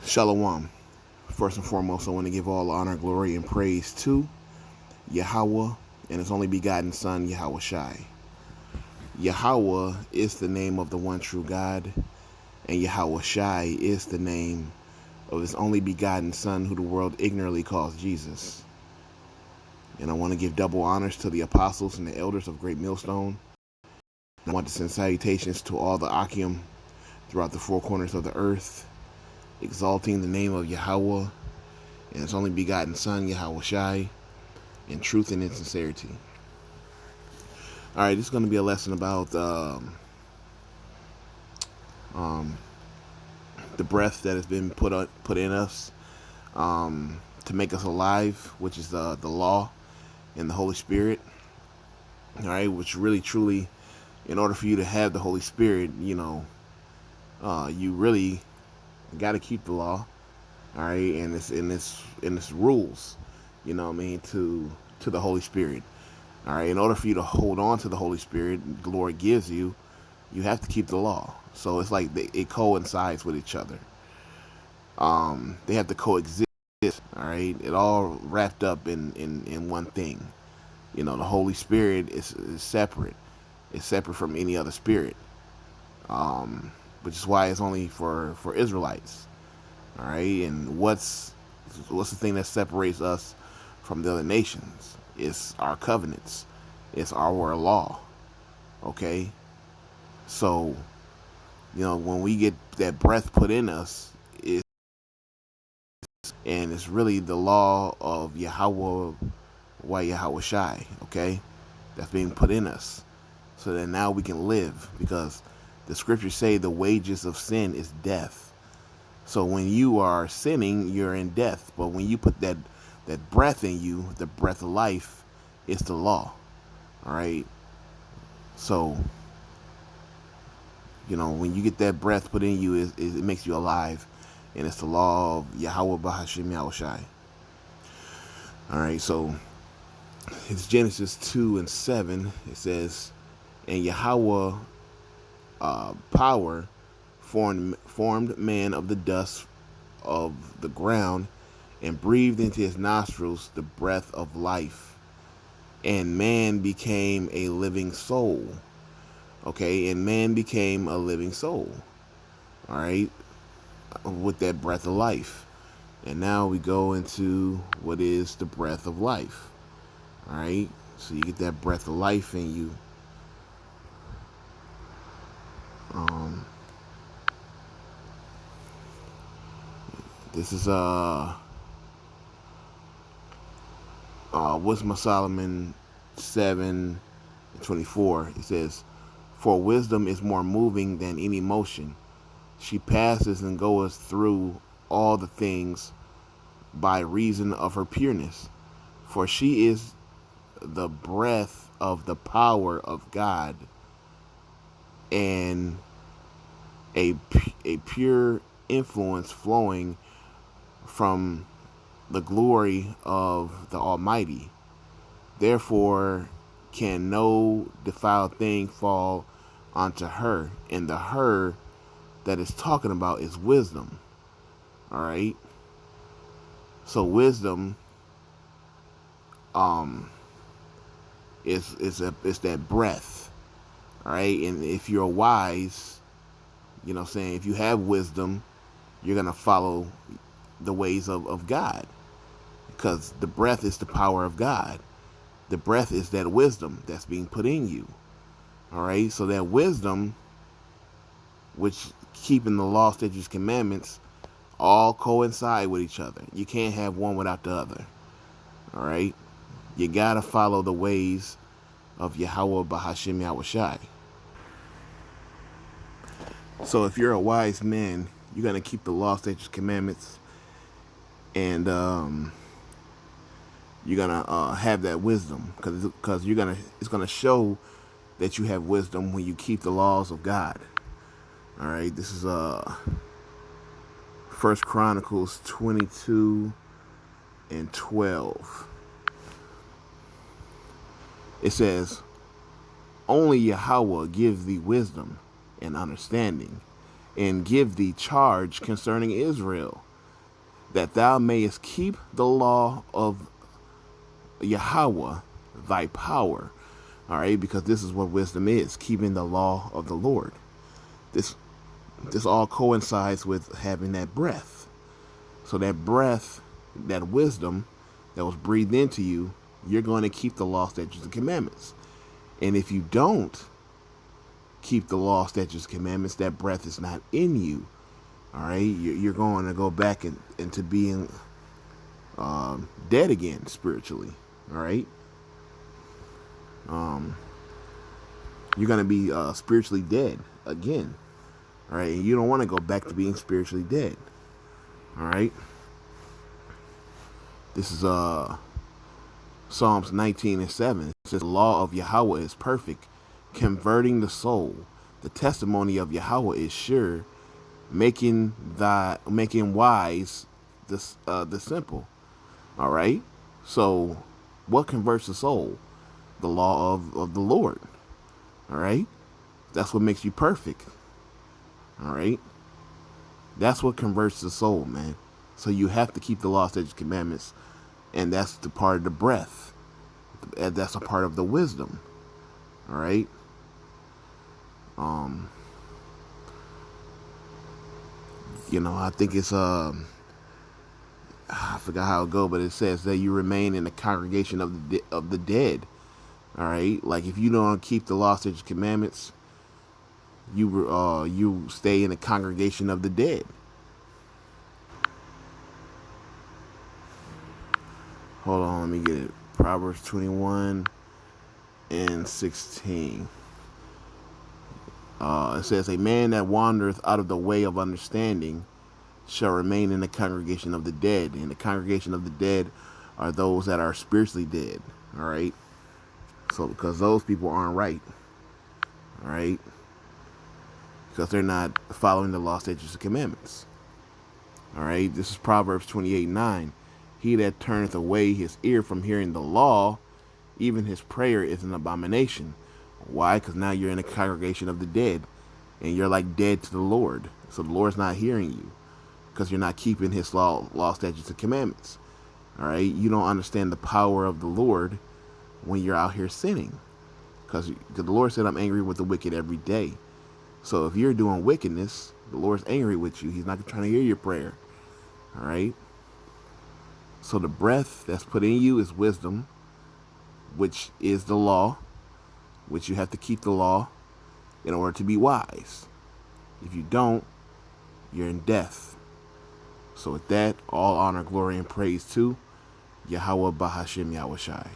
Shalom. First and foremost, I want to give all honor, glory, and praise to Yahweh and His only begotten Son, Yahweh Shai. Yahweh is the name of the one true God, and Yahweh Shai is the name of His only begotten Son, who the world ignorantly calls Jesus. And I want to give double honors to the apostles and the elders of Great Millstone. I want to send salutations to all the Akim throughout the four corners of the earth, exalting the name of Yahweh and His only begotten Son, Yahweh Shai, in truth and in sincerity. All right, this is going to be a lesson about the breath that has been put in us to make us alive, which is the law and the Holy Spirit. All right, which really, truly, in order for you to have the Holy Spirit, you really got to keep the law. All right, and it's rules, to the Holy Spirit. All right, in order for you to hold on to the Holy Spirit the Lord gives you, you have to keep the law. So it's like it coincides with each other. They have to coexist. All right, it all wrapped up in one thing. The Holy Spirit is separate. It's separate from any other spirit, which is why it's only for Israelites. All right, and what's the thing that separates us from the other nations? It's our covenants. It's our law. Okay, so when we get that breath put in us, it's really the law of Yahweh, Yahweh Shai. Okay, that's being put in us, so that now we can live, because the scriptures say the wages of sin is death. So when you are sinning, you're in death. But when you put that breath in you, the breath of life, it's the law. All right. So, when you get that breath put in you, it makes you alive. And it's the law of Yahweh Bahashim Yahweh Shai. All right. So it's Genesis 2:7. It says, and Yahweh power formed man of the dust of the ground and breathed into his nostrils the breath of life, and man became a living soul. Okay, and man became a living soul. All right, with that breath of life. And now we go into what is the breath of life. All right, so you get that breath of life in you. This is Wisdom of Solomon 7:24. It says, for wisdom is more moving than any motion. She passes and goeth through all the things by reason of her pureness. For she is the breath of the power of God, and a pure influence flowing from the glory of the Almighty. Therefore can no defiled thing fall onto her. And the her that is talking about is wisdom. All right. So wisdom is that breath. All right. And if you're wise, if you have wisdom, you're gonna follow the ways of God, because the breath is the power of God. The breath is that wisdom that's being put in you. All right, so that wisdom, which keeping the law, statutes, commandments, all coincide with each other. You can't have one without the other. All right, you gotta follow the ways of Yahweh Bahashim Yahweh Shai. So if you're a wise man, you're gonna keep the law, statutes, commandments, and you're gonna have that wisdom, because it's gonna show that you have wisdom when you keep the laws of God. All right, this is First Chronicles 22:12. It says, only Yahweh give thee wisdom and understanding, and give thee charge concerning Israel. that thou mayest keep the law of Yahweh, thy power. All right, because this is what wisdom is, keeping the law of the Lord. This all coincides with having that breath. So that breath, that wisdom that was breathed into you, you're going to keep the law, statutes, and commandments. And if you don't keep the law, statutes, and commandments, that breath is not in you. All right, you're going to go back into being dead again spiritually. All right, you're going to be spiritually dead again. All right, and you don't want to go back to being spiritually dead. All right, this is Psalms 19:7. It says, "The law of Yahweh is perfect, converting the soul. The testimony of Yahweh is sure, making wise the simple." All right. So, what converts the soul? The law of the Lord. All right. That's what makes you perfect. All right. That's what converts the soul, man. So you have to keep the law, statutes, commandments, and that's the part of the breath. And that's a part of the wisdom. All right. I think it's I forgot how it go, but it says that you remain in the congregation of the dead. All right. Like if you don't keep the law, statutes, commandments, you stay in the congregation of the dead. Hold on, let me get it. Proverbs 21:16. It says, "A man that wandereth out of the way of understanding shall remain in the congregation of the dead." And the congregation of the dead are those that are spiritually dead. All right. So because those people aren't right. All right. Because they're not following the law, statutes, and commandments. All right. This is Proverbs 28:9. "He that turneth away his ear from hearing the law, even his prayer is an abomination." Why? Because now you're in a congregation of the dead, and you're like dead to the Lord. So the Lord's not hearing you because you're not keeping his law, statutes, and commandments. All right. You don't understand the power of the Lord when you're out here sinning, because the Lord said, "I'm angry with the wicked every day." So if you're doing wickedness, the Lord's angry with you. He's not trying to hear your prayer. All right. So the breath that's put in you is wisdom, which is the law, which you have to keep the law in order to be wise. If you don't, you're in death. So with that, all honor, glory, and praise to Yahweh Bahashim Yahushai.